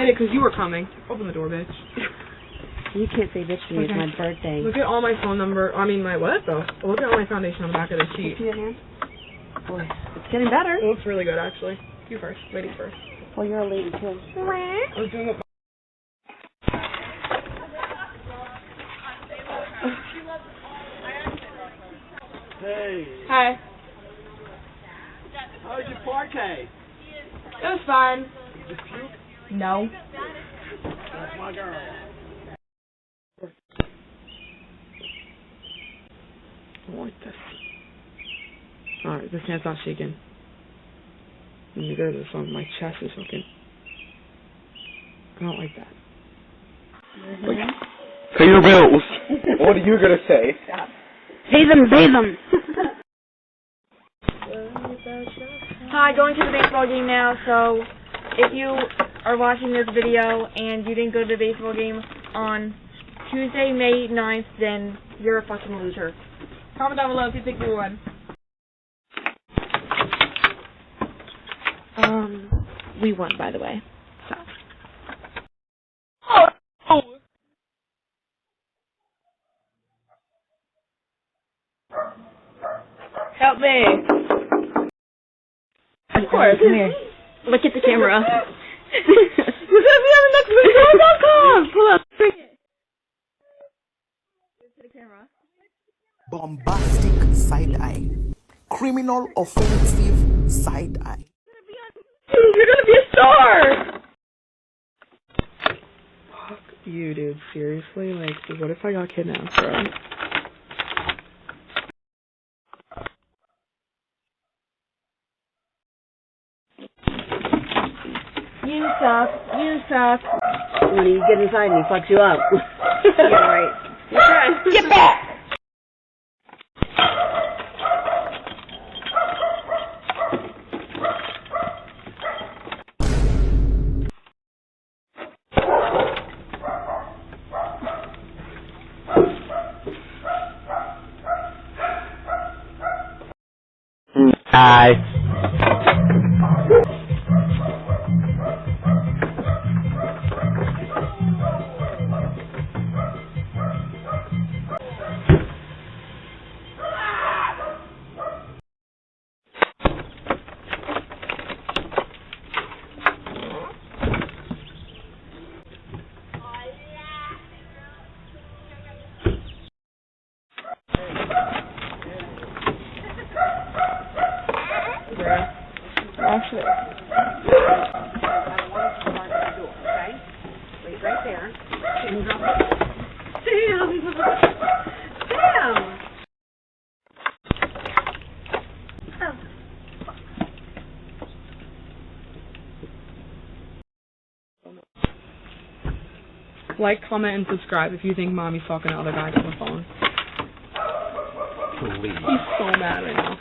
hid it because you were coming. Open the door, bitch. You can't say bitch to me. It's my birthday. Look at all my phone number. I mean, my what though? Look at all my foundation on the back of the sheet. See that hand? Boy, it's getting better. It looks really good, actually. You first. Ladies first. Well, you're a lady, too. I was doing it. Hey. Hi. How was your party? It was fun. Did you puke? No. That's my girl. I don't like this. Alright, this hand's not shaking. Neither is this one. My chest is shaking. I don't like that. Pay your bills. What are you gonna say? Stop. Pay them, pay them. Hi, going to the baseball game now, so if you are watching this video and you didn't go to the baseball game on Tuesday, May 9th, then you're a fucking loser. Comment down below if you think we won. We won, by the way. So. Help me. Of course. Come here. Look at the camera. You're gonna be on the next video.com. Pull up. Bring it. To the camera. Bombastic side eye. Criminal offensive side eye. You're gonna be a star. Fuck you, dude. Seriously? Like, what if I got kidnapped, bro? You suck. You suck. When you get inside and he fucks you up. Yeah, right. Okay. Get back! Hi. Actually. Wait right there. Damn. Damn. Like, comment, and subscribe if you think Mommy's talking to other guys on the phone. Please. He's so mad right now.